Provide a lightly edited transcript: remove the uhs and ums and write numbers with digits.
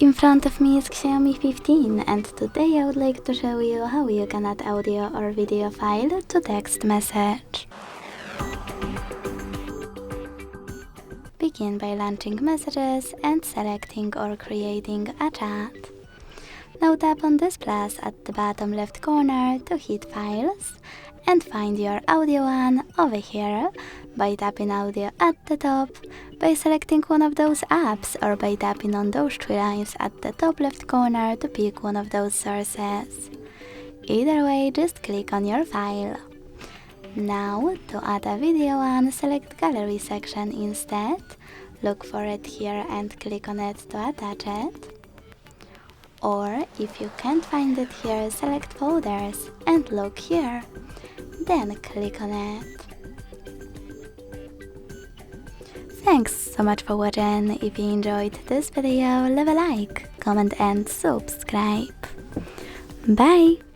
In front of me is Xiaomi 15 and today I would like to show you how you can add audio or video file to text message. Begin by launching messages and selecting or creating a chat. Now tap on this plus at the bottom left corner to hit files and find your audio one over here by tapping audio at the top, by selecting one of those apps, or by tapping on those three lines at the top left corner to pick one of those sources. Either way, just click on your file. Now, to add a video one, select gallery section instead, look for it here and click on it to attach it. Or, if you can't find it here, select folders and look here. Then click on it. Thanks so much for watching. If you enjoyed this video, leave a like, comment and subscribe. Bye!